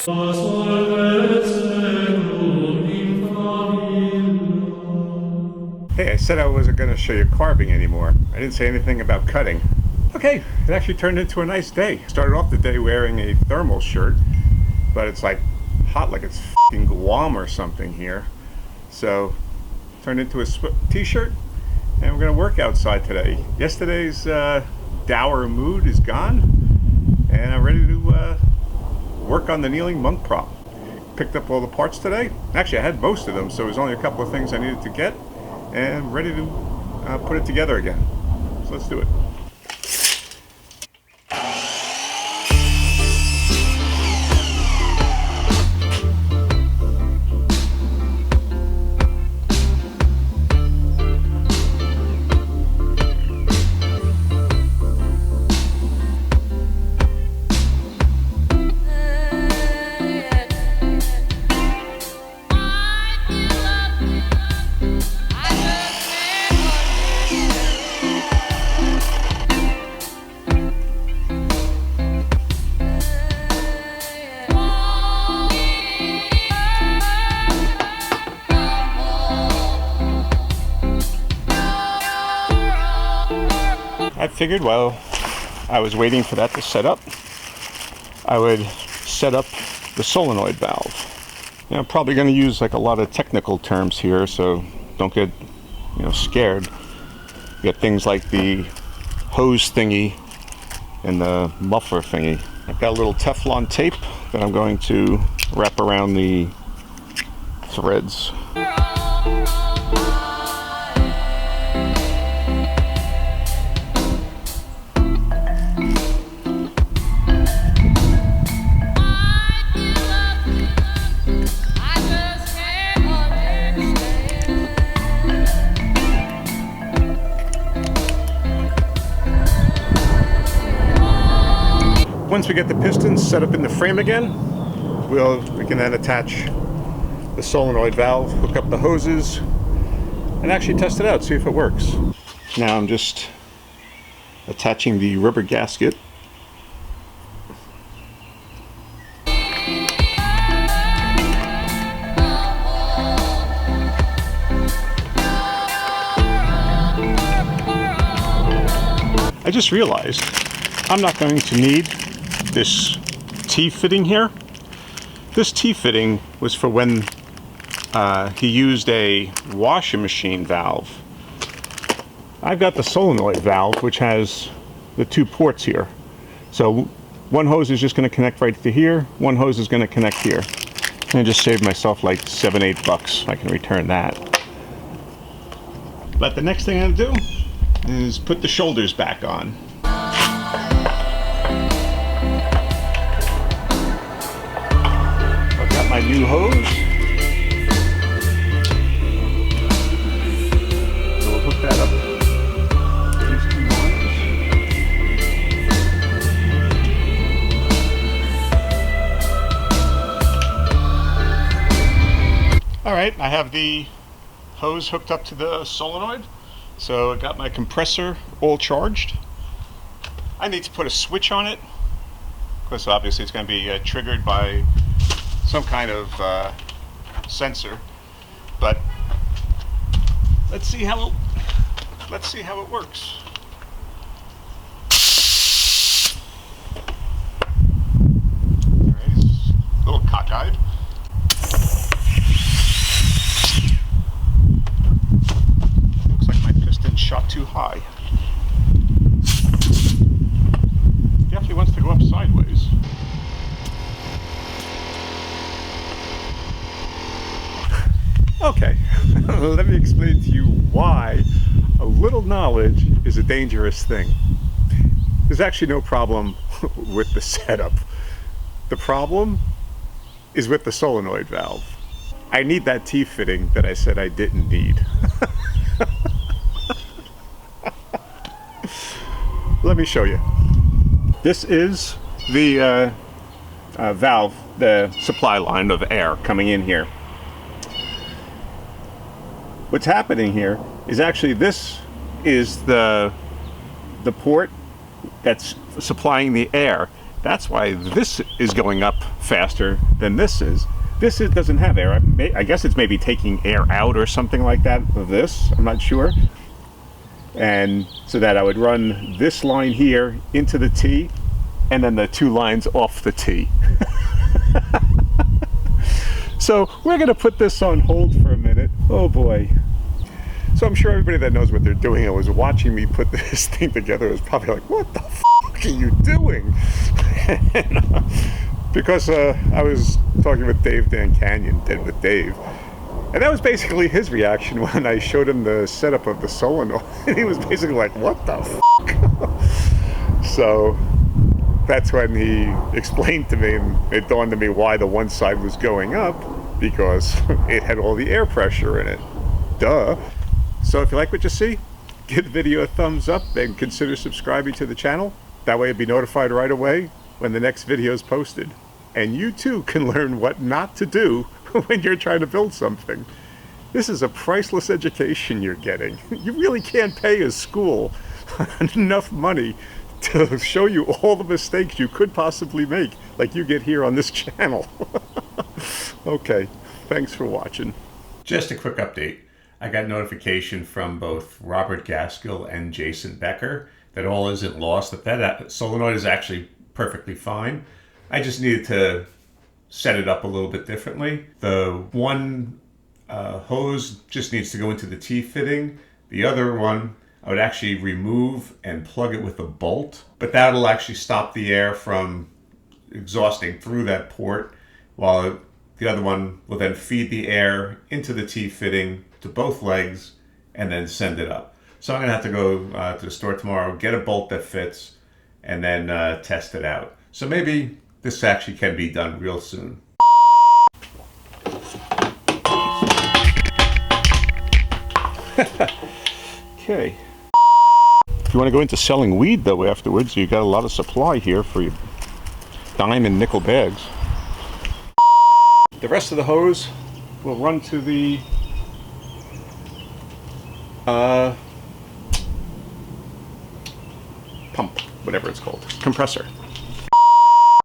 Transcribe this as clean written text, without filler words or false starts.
Hey, I said I wasn't going to show you carving anymore. I didn't say anything about cutting. Okay, it actually turned into a nice day. Started off the day wearing a thermal shirt, but it's like hot like it's f***ing Guam or something here. So, turned into a t-shirt, and we're going to work outside today. Yesterday's dour mood is gone, and I'm ready to work on the kneeling monk prop. Picked up all the parts today. Actually, I had most of them, so there's only a couple of things I needed to get, and ready to put it together again. So let's do it. I figured while I was waiting for that to set up, I would set up the solenoid valve. I'm probably going to use like a lot of technical terms here, so don't get scared. You get things like the hose thingy and the muffler thingy. I've got a little Teflon tape that I'm going to wrap around the threads. Once we get the pistons set up in the frame again, we can then attach the solenoid valve, hook up the hoses, and actually test it out, see if it works. Now I'm just attaching the rubber gasket. I just realized I'm not going to need this T-fitting here. This T-fitting was for when he used a washing machine valve. I've got the solenoid valve, which has the two ports here. So one hose is just going to connect right to here, one hose is going to connect here. And I just saved myself like $7-8. I can return that. But the next thing I'm going to do is put the shoulders back on. My new hose. So we'll hook that up. These two wires. Alright, I have the hose hooked up to the solenoid. So I got my compressor all charged. I need to put a switch on it, because obviously it's going to be triggered by some kind of sensor, but let's see how it works. All right, it's a little cockeyed. Looks like my piston shot too high. Definitely wants to go up sideways. Okay, let me explain to you why a little knowledge is a dangerous thing. There's actually no problem with the setup. The problem is with the solenoid valve. I need that T-fitting that I said I didn't need. Let me show you. This is the valve, the supply line of air coming in here. What's happening here is actually this is the port that's supplying the air, That's why this is going up faster than this is. This doesn't have air. I guess it's maybe taking air out or something like that of this. I'm not sure. And so that I would run this line here into the T, and then the 2 lines off the T. So we're going to put this on hold for a minute. Oh boy. So I'm sure everybody that knows what they're doing and was watching me put this thing together is probably like, what the f*** are you doing? Because I was talking with Dave Dan Canyon, Dead with Dave, and that was basically his reaction when I showed him the setup of the solenoid. And he was basically like, what the f***? So that's when he explained to me, and it dawned on me why the one side was going up, because it had all the air pressure in it. Duh. So if you like what you see, give the video a thumbs up and consider subscribing to the channel. That way you'll be notified right away when the next video is posted. And you too can learn what not to do when you're trying to build something. This is a priceless education you're getting. You really can't pay a school enough money to show you all the mistakes you could possibly make, like you get here on this channel. Okay, thanks for watching. Just a quick update. I got notification from both Robert Gaskill and Jason Becker that all isn't lost, that solenoid is actually perfectly fine. I just needed to set it up a little bit differently. The one hose just needs to go into the T-fitting. The other one, I would actually remove and plug it with a bolt, but that'll actually stop the air from exhausting through that port, while the other one will then feed the air into the T-fitting to both legs and then send it up. So I'm going to have to go to the store tomorrow, get a bolt that fits, and then test it out. So maybe this actually can be done real soon. Okay. If you want to go into selling weed though afterwards, you got a lot of supply here for your dime and nickel bags. The rest of the hose will run to the pump, whatever it's called, compressor.